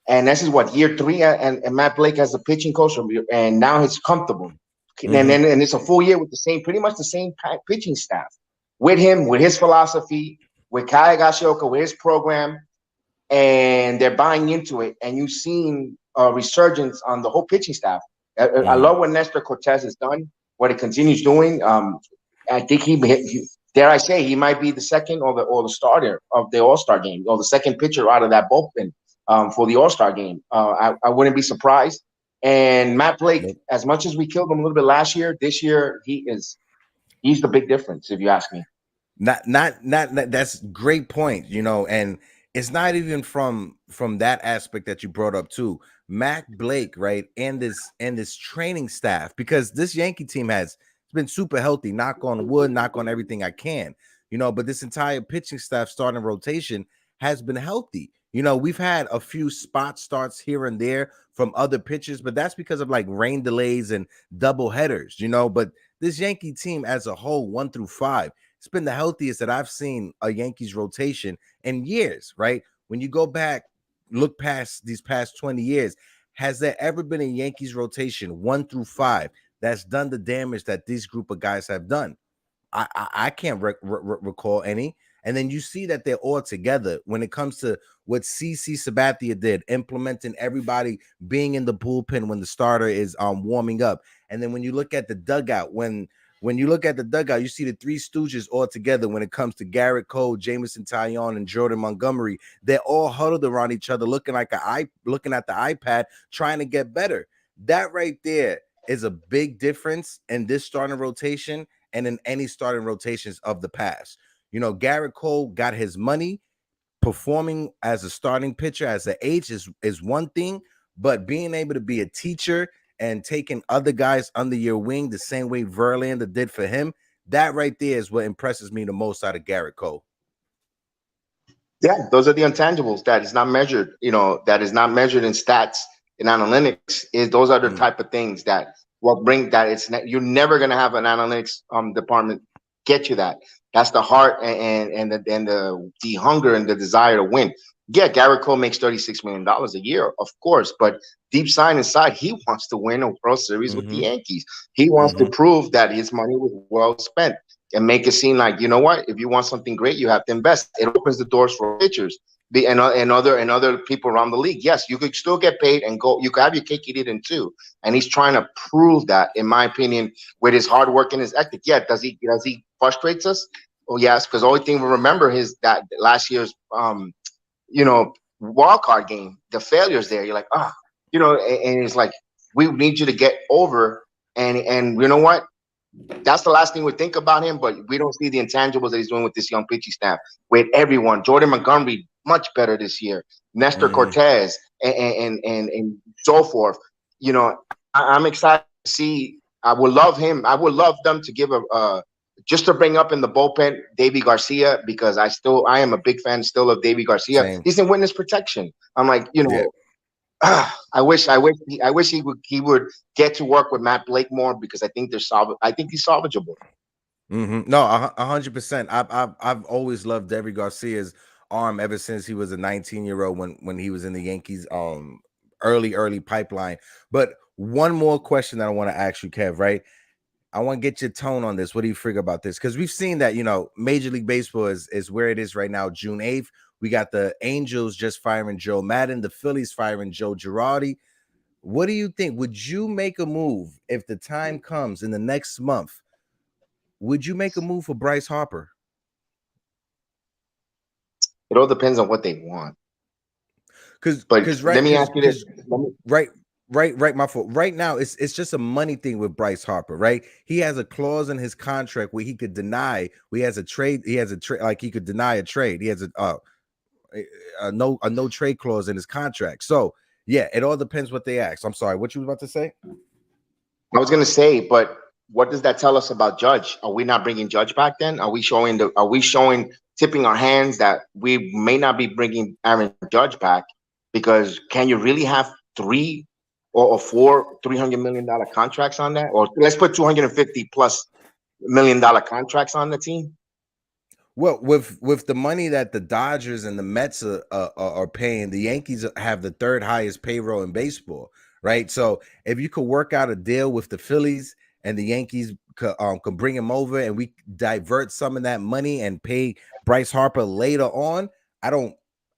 and this is what year 3, and Matt Blake as a pitching coach, and now he's comfortable, and it's a full year with pretty much the same pitching staff with him, with his philosophy, with Kai Higashioka, with his program. And they're buying into it, and you've seen a resurgence on the whole pitching staff. I love what Nestor Cortez has done, what he continues doing. I think he dare I say, he might be the second or the starter of the All-Star game, or the second pitcher out of that bullpen for the All-Star game. I wouldn't be surprised. And Matt Blake, as much as we killed him a little bit last year, this year he's the big difference, if you ask me. Not that's great point, and it's not even from that aspect that you brought up too. Matt Blake, right, and this training staff, because this Yankee team has been super healthy. Knock on wood, knock on everything I can, but this entire pitching staff starting rotation has been healthy. We've had a few spot starts here and there from other pitchers, but that's because of like rain delays and double headers, but this Yankee team as a whole, 1 through 5, it's been the healthiest that I've seen a Yankees rotation in years, right? When you go back, look past these past 20 years, has there ever been a Yankees rotation 1 through 5 that's done the damage that this group of guys have done? I can't recall any. And then you see that they're all together when it comes to what CC Sabathia did, implementing everybody being in the bullpen when the starter is warming up. And then when you look at the dugout, when you look at the dugout, you see the 3 Stooges all together when it comes to Garrett Cole, Jameson Taillon, and Jordan Montgomery. They're all huddled around each other, looking at the iPad, trying to get better. That right there is a big difference in this starting rotation and in any starting rotations of the past. Garrett Cole got his money. Performing as a starting pitcher as an ace is one thing, but being able to be a teacher and taking other guys under your wing the same way Verlander did for him, that right there is what impresses me the most out of Garrett Cole. Yeah, those are the intangibles that is not measured, that is not measured in stats. in analytics is those are the type of things that will bring that. You're never going to have an analytics department get you that. That's the heart and the hunger and the desire to win. Yeah, Garrett Cole makes $36 million a year, of course, but deep inside, he wants to win a World Series with the Yankees. He wants to prove that his money was well spent and make it seem like, you know what, if you want something great, you have to invest. It opens the doors for pitchers and other people around the league. Yes, you could still get paid and go. You could have your cake, eat it in two. And he's trying to prove that, in my opinion, with his hard work and his ethic. Yeah, does he frustrates us? Oh yes, because the only thing we remember is that last year's wild card game, the failures there. You're like, and it's like, we need you to get over. And you know what? That's the last thing we think about him, but we don't see the intangibles that he's doing with this young pitching staff. With everyone, Jordan Montgomery much better this year, Nestor Cortez, and so forth. I'm excited to see. I would love him. I would love them to give just to bring up in the bullpen Davy Garcia, because I am a big fan still of Davy Garcia. Same. He's in witness protection. I'm like, I wish he would get to work with Matt Blake more, because I think he's salvageable. No, 100%. I've always loved Davy Garcia's arm ever since he was a 19-year-old when he was in the Yankees early pipeline. But one more question that I want to ask you, Kev, right? I want to get your tone on this. What do you figure about this? Because we've seen that, Major League Baseball is where it is right now, June 8th. We got the Angels just firing Joe Madden, the Phillies firing Joe Girardi. What do you think? Would you make a move if the time comes in the next month? Would you make a move for Bryce Hopper? It all depends on what they want. Let me ask you this. Right, my fault. Right now, it's just a money thing with Bryce Harper, right? He has a clause in his contract where he could deny. He has a trade. Like he could deny a trade. He has a no trade clause in his contract. So yeah, it all depends what they ask. I'm sorry, what you was about to say? I was going to say, but what does that tell us about Judge? Are we not bringing Judge back then? Are we tipping our hands that we may not be bringing Aaron Judge back? Because can you really have 3 or 4 $300 million contracts on that? Or let's put $250+ million contracts on the team. Well, with the money that the Dodgers and the Mets are paying, the Yankees have the 3rd highest payroll in baseball, right? So if you could work out a deal with the Phillies and the Yankees could bring him over, and we divert some of that money and pay Bryce Harper later on,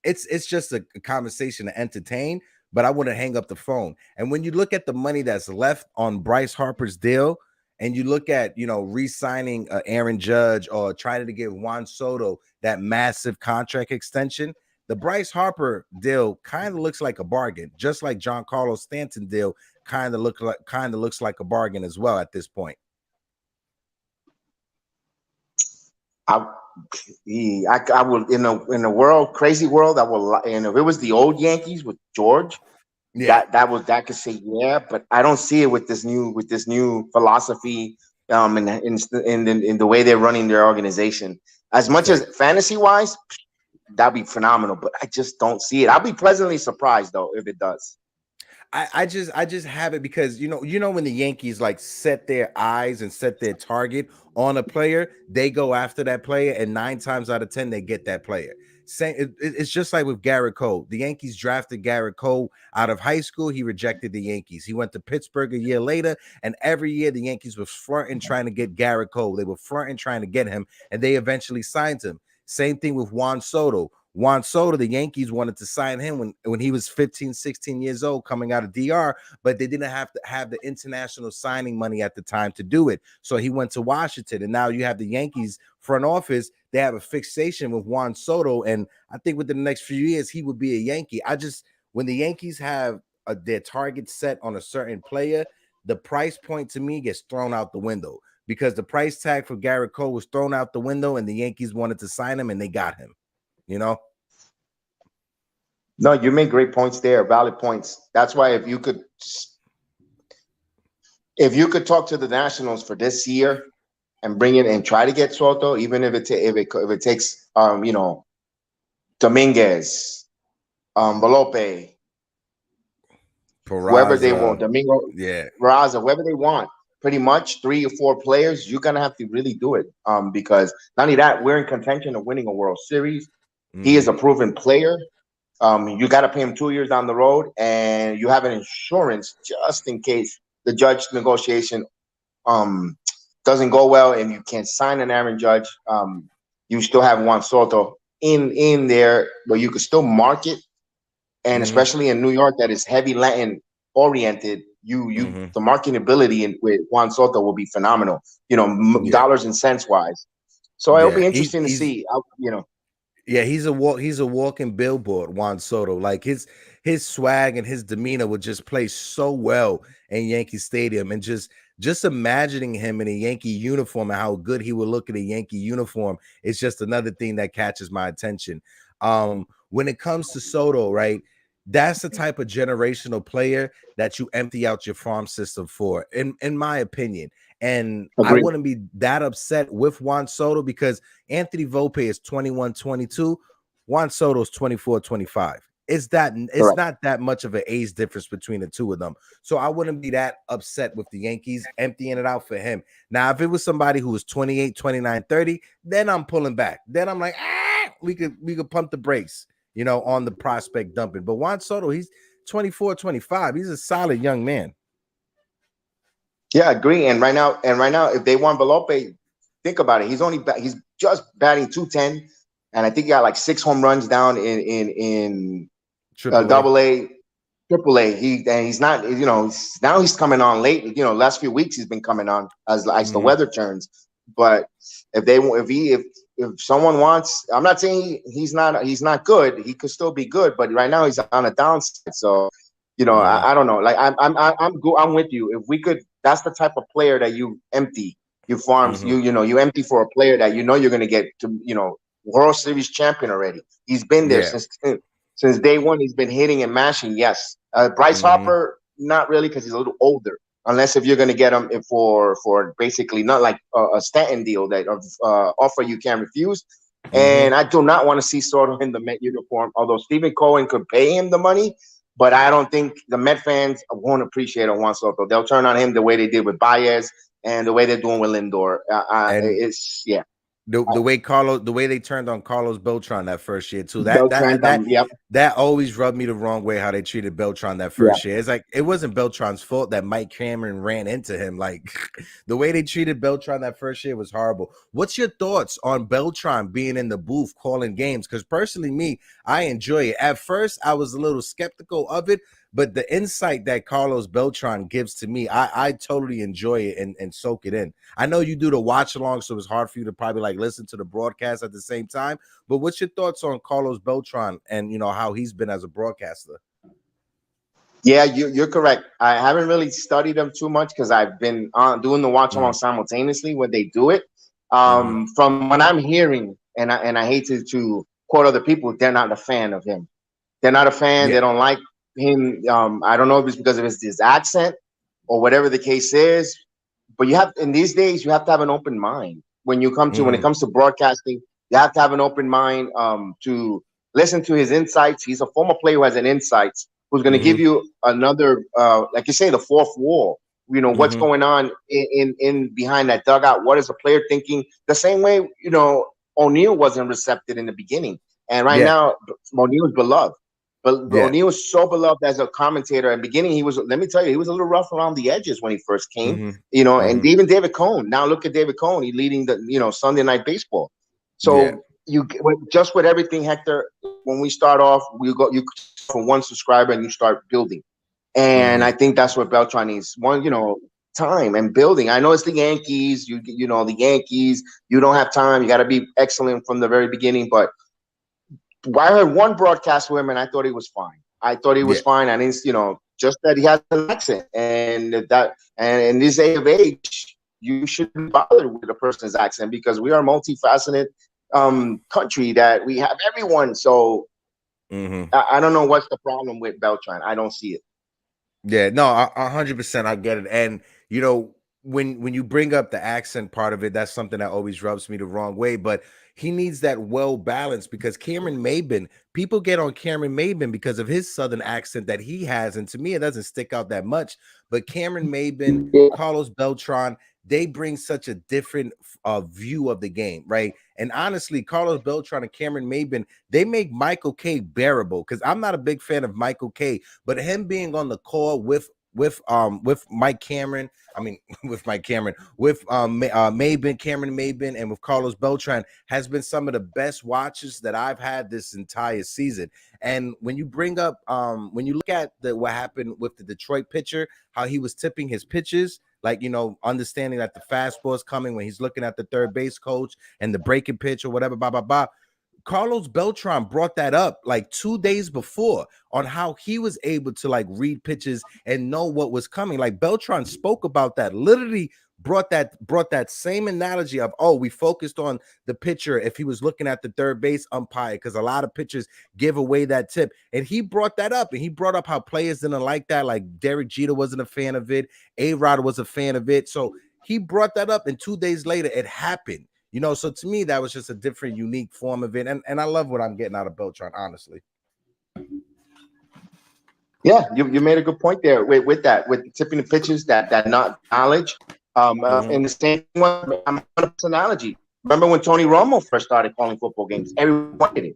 it's just a conversation to entertain, but I wouldn't hang up the phone. And when you look at the money that's left on Bryce Harper's deal, and you look at, re-signing Aaron Judge or trying to give Juan Soto that massive contract extension, the Bryce Harper deal kind of looks like a bargain, just like Giancarlo Stanton deal kind of looks like a bargain as well at this point. I will, in a crazy world, I will, and if it was the old Yankees with George, that could say but I don't see it with this new philosophy, in the way they're running their organization. As much as fantasy wise, that'd be phenomenal, but I just don't see it. I'll be pleasantly surprised though if it does. I just have it because when the Yankees like set their eyes and set their target on a player, they go after that player, and 9 times out of 10 they get that player. It's just like with Garrett Cole. The Yankees drafted Garrett Cole out of high school. He rejected the Yankees. He went to Pittsburgh a year later, and every year the Yankees were flirting trying to get Garrett Cole. They were flirting trying to get him, and they eventually signed him. Same thing with Juan Soto. Juan Soto, the Yankees wanted to sign him when he was 15, 16 years old coming out of DR, but they didn't have to have the international signing money at the time to do it. So he went to Washington, and now you have the Yankees front office. They have a fixation with Juan Soto, and I think within the next few years, he would be a Yankee. When the Yankees have their target set on a certain player, the price point to me gets thrown out the window, because the price tag for Garrett Cole was thrown out the window, and the Yankees wanted to sign him, and they got him. No, you make great points there, valid points. That's why if you could talk to the Nationals for this year and bring it and try to get Soto, even if it takes Dominguez, Velope, whoever they want, Peraza. Domingo, Yeah. Raza, whoever they want. Pretty much 3 or 4 players, you're gonna have to really do it. Because not only that, we're in contention of winning a World Series. He is a proven player. You got to pay him 2 years down the road, and you have an insurance just in case the judge negotiation um doesn't go well and you can't sign an Aaron Judge. You still have Juan Soto in there, but you could still market, and especially in New York, that is heavy Latin oriented. The marketability with Juan Soto will be phenomenal. Yeah. Dollars and cents wise. So it'll Yeah. be interesting to see. Yeah, he's a walking billboard, Juan Soto. Like his swag and his demeanor would just play so well in Yankee Stadium, and just imagining him in a Yankee uniform and how good he would look in a Yankee uniform is just another thing that catches my attention. When it comes to Soto, right? That's the type of generational player that you empty out your farm system for, in my opinion. And I Agreed. wouldn't be that upset with Juan Soto because Anthony Volpe is 21-22. Juan Soto's 24-25. It's Correct. not that much of an age difference between the two of them. So I wouldn't be that upset with the Yankees emptying it out for him. Now, if it was somebody who was 28, 29, 30, then I'm pulling back. Then I'm like, we could pump the brakes, on the prospect dumping. But Juan Soto, he's 24, 25. He's a solid young man. Yeah, agree. And right now, if they want Velope, think about it. He's just batting 210, and I think he got like 6 home runs down in Double A, Triple A. He's not. Now he's coming on late. Last few weeks he's been coming on as the weather turns. But if someone wants, I'm not saying he's not good. He could still be good, but right now he's on a downside. So I don't know. Like I'm with you. If we could, that's the type of player that you empty. You farms. You empty for a player that you're going to get to World Series champion already. He's been there since day one. He's been hitting and mashing. Yes, Bryce Hopper, not really, because he's a little older. Unless if you're going to get him for basically not like a Stanton deal that offer you can't refuse. And I do not want to see Soto in the Met uniform. Although Stephen Cohen could pay him the money. But I don't think the Met fans won't appreciate Juan Soto. They'll turn on him the way they did with Baez and the way they're doing with Lindor. The way they turned on Carlos Beltran that first year too. Yep. That always rubbed me the wrong way how they treated Beltran that first year. It's like it wasn't Beltran's fault that Mike Cameron ran into him. Like the way they treated Beltran that first year was horrible. What's your thoughts on Beltran being in the booth calling games? Because personally, I enjoy it. At first, I was a little skeptical of it, but the insight that Carlos Beltran gives to me, I totally enjoy it and soak it in. I know you do the watch along, so it's hard for you to probably like listen to the broadcast at the same time. But what's your thoughts on Carlos Beltran and how he's been as a broadcaster? Yeah, you're correct. I haven't really studied them too much because I've been doing the watch along simultaneously when they do it. From what I'm hearing, and I hate to quote other people, they're not a fan of him. They're not a fan. They don't like him. I don't know if it's because of his accent or whatever the case is. But in these days, you have to have an open mind when it comes to broadcasting. You have to have an open mind to listen to his insights. He's a former player who has an insights, who's going to give you another, like you say, the fourth wall. What's going on in behind that dugout. What is the player thinking? The same way O'Neill wasn't receptive in the beginning, and right now O'Neill is beloved. But O'Neill was so beloved as a commentator. In the beginning, he was, let me tell you, he was a little rough around the edges when he first came, and even David Cohn. Now look at David Cohn. He's leading the, Sunday Night Baseball. So just with everything, Hector, when we start off, you from one subscriber and you start building. And I think that's what Beltran needs. One, time and building. I know it's the Yankees, the Yankees, you don't have time. You got to be excellent from the very beginning, but I heard one broadcast with him, and I thought he was fine. I didn't, just that he has an accent, and in this day of age, you shouldn't bother with a person's accent because we are a multifaceted country that we have everyone. So I don't know what's the problem with Beltran. I don't see it. Yeah, no, 100%. I get it, and when you bring up the accent part of it, that's something that always rubs me the wrong way. But he needs that well balanced, because Cameron Maybin, people get on Cameron Maybin because of his Southern accent that he has. And to me, it doesn't stick out that much. But Cameron Maybin, Carlos Beltran, they bring such a different view of the game, right? And honestly, Carlos Beltran and Cameron Maybin, they make Michael K bearable, because I'm not a big fan of Michael K, but him being on the call with Mike Cameron, with Mike Cameron, with Maybin, Cameron Maybin, and with Carlos Beltran has been some of the best watches that I've had this entire season. And when you bring up, when you look at what happened with the Detroit pitcher, how he was tipping his pitches, like, understanding that the fastball is coming when he's looking at the third base coach and the breaking pitch or whatever, blah, blah, blah. Carlos Beltran brought that up like 2 days before on how he was able to like read pitches and know what was coming. Like Beltran spoke about that, literally brought that same analogy of, oh, we focused on the pitcher if he was looking at the third base umpire, because a lot of pitchers give away that tip. And he brought that up, and he brought up how players didn't like that. Like Derek Jeter wasn't a fan of it. A-Rod was a fan of it. So he brought that up, and 2 days later it happened. So to me, that was just a different, unique form of it. And I love what I'm getting out of Beltran, honestly. Yeah, you made a good point there with that, with tipping the pitches, that not knowledge. In the same one, I'm on a analogy. Remember when Tony Romo first started calling football games? Everyone did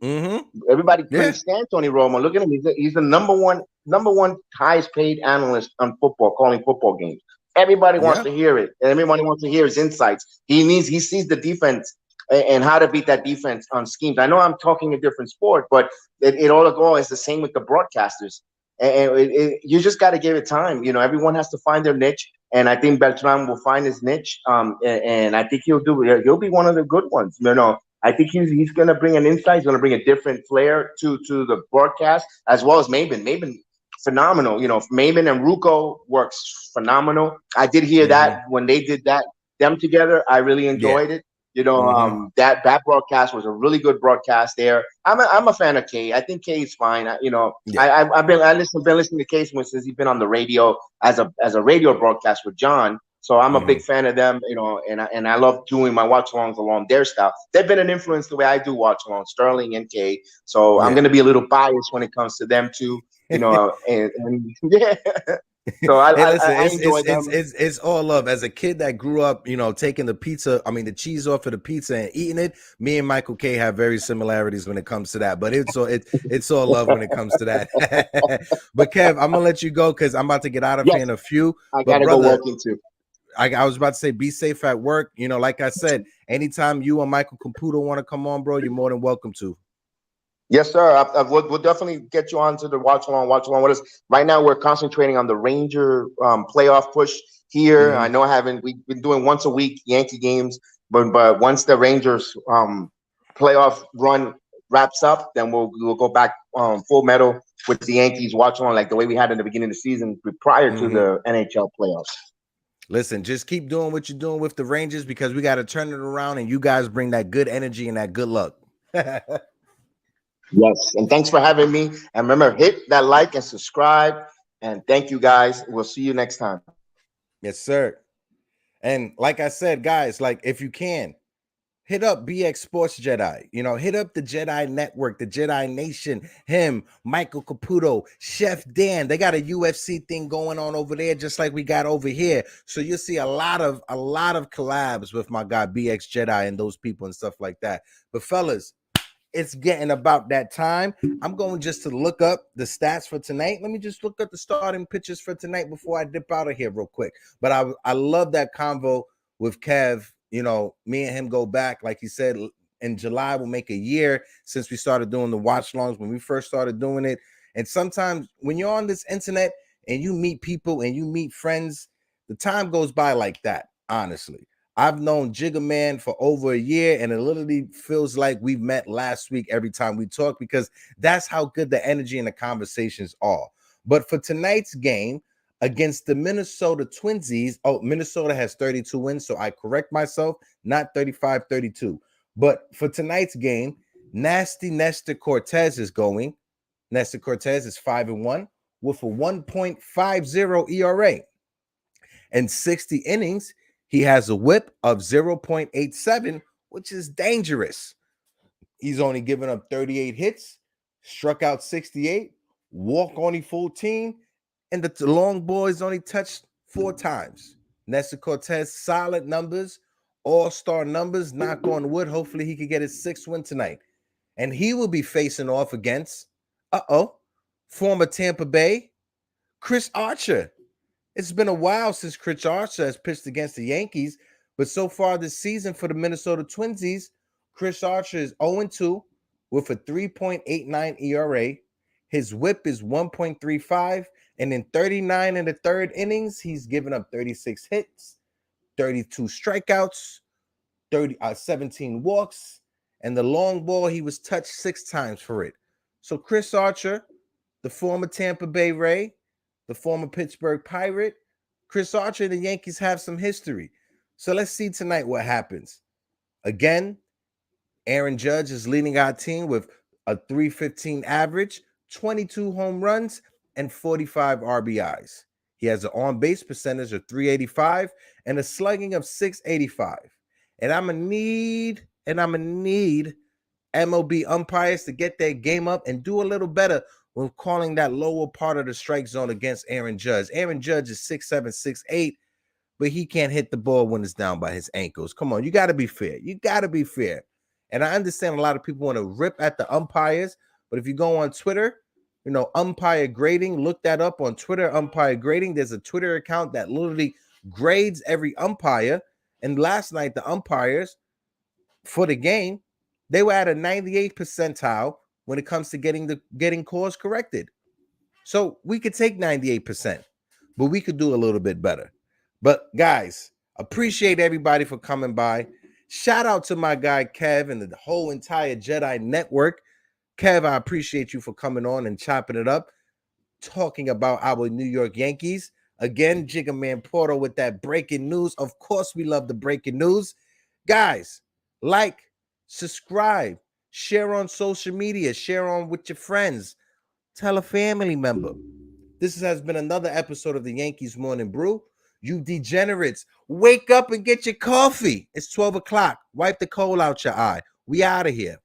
it. Everybody couldn't stand Tony Romo. Look at him; he's the number one highest paid analyst on football, calling football games. Everybody wants to hear it. Everybody wants to hear his insights. He sees the defense and how to beat that defense on schemes. I know I'm talking a different sport, but it all is the same with the broadcasters. And you just got to give it time. Everyone has to find their niche, and I think Beltran will find his niche. And I think he'll be one of the good ones. I think he's going to bring an insight. He's going to bring a different flair to the broadcast, as well as Maybin. Maybin, phenomenal. Maybin and Rucco works phenomenal. I did hear that when they did them together. I really enjoyed it. That broadcast was a really good broadcast there. I'm a fan of K. I think K is fine. I've been listening to K since he's been on the radio as a radio broadcast with John. So I'm a big fan of them, and I love doing my watch alongs along their style. They've been an influence the way I do watch along, Sterling and K. So I'm going to be a little biased when it comes to them too, and yeah. So I enjoy them. It's all love. As a kid that grew up, taking the cheese off of the pizza and eating it, me and Michael K have very similarities when it comes to that. But it's all love when it comes to that. But Kev, I'm gonna let you go because I'm about to get out of here in a few. I gotta go walking too. I was about to say, be safe at work. Like I said, anytime you or Michael Caputo want to come on, bro, you're more than welcome to. Yes, sir. We'll definitely get you on to the watch along with us. Right now, we're concentrating on the Ranger playoff push here. I know we've been doing once a week Yankee games, but once the Rangers playoff run wraps up, then we'll go back full metal with the Yankees watch along, like the way we had in the beginning of the season prior to the NHL playoffs. Listen, just keep doing what you're doing with the Rangers, because we got to turn it around, and you guys bring that good energy and that good luck. Yes, and thanks for having me. And remember, hit that like and subscribe. And thank you, guys. We'll see you next time. Yes, sir. And like I said, guys, like if you can, hit up BX Sports Jedi. Hit up the Jedi Network, the Jedi Nation, him, Michael Caputo, Chef Dan. They got a UFC thing going on over there, just like we got over here. So you'll see a lot of collabs with my guy BX Jedi and those people and stuff like that. But fellas, it's getting about that time. I'm going just to look up the stats for tonight. Let me just look up the starting pitchers for tonight before I dip out of here real quick. But I love that convo with Kev. Me and him go back. Like he said, in July, we'll make a year since we started doing the watch longs when we first started doing it. And sometimes when you're on this internet and you meet people and you meet friends, the time goes by like that, honestly. I've known Jigga Man for over a year, and it literally feels like we've met last week every time we talk, because that's how good the energy and the conversations are. But for tonight's game against the Minnesota Twinsies, Minnesota has 32 wins, so I correct myself, not 35-32. But for tonight's game, Nasty Nestor Cortez is going. Nestor Cortez is 5-1 with a 1.50 ERA. And 60 innings, he has a whip of 0.87 which is dangerous. He's only given up 38 hits, struck out 68, walked only 14, and the long boys only touched 4 times. Nestor Cortez, solid numbers, all-star numbers, knock on wood. Hopefully he could get his 6th win tonight. And he will be facing off against, former Tampa Bay, Chris Archer. It's been a while since Chris Archer has pitched against the Yankees, but so far this season for the Minnesota Twinsies, Chris Archer is 0-2 with a 3.89 ERA. His whip is 1.35, and in 39 and the third innings, he's given up 36 hits, 32 strikeouts, 17 walks, and the long ball, he was touched 6 times for it. So Chris Archer, the former Tampa Bay Ray, the former Pittsburgh Pirate, Chris Archer and the Yankees have some history. So let's see tonight what happens. Again, Aaron Judge is leading our team with a 315 average, 22 home runs, and 45 RBIs. He has an on-base percentage of 385 and a slugging of 685. And I'm going to need MLB umpires to get their game up and do a little better when calling that lower part of the strike zone against Aaron Judge. Aaron Judge is 6'7", 6'8", but he can't hit the ball when it's down by his ankles. Come on, you got to be fair. You got to be fair. And I understand a lot of people want to rip at the umpires, but if you go on Twitter, umpire grading, look that up on Twitter, umpire grading. There's a Twitter account that literally grades every umpire. And last night, the umpires for the game, they were at a 98th percentile when it comes to getting calls corrected. So we could take 98%, but we could do a little bit better. But guys, appreciate everybody for coming by. Shout out to my guy Kev and the whole entire Jedi Network. Kev, I appreciate you for coming on and chopping it up, talking about our New York Yankees. Again, Jigga Man Portal with that breaking news. Of course, we love the breaking news. Guys, like, subscribe, share on social media, share on with your friends, tell a family member. This has been another episode of the Yankees Morning Brew. You degenerates, wake up and get your coffee. It's 12 o'clock. Wipe the coal out your eye. We out of here.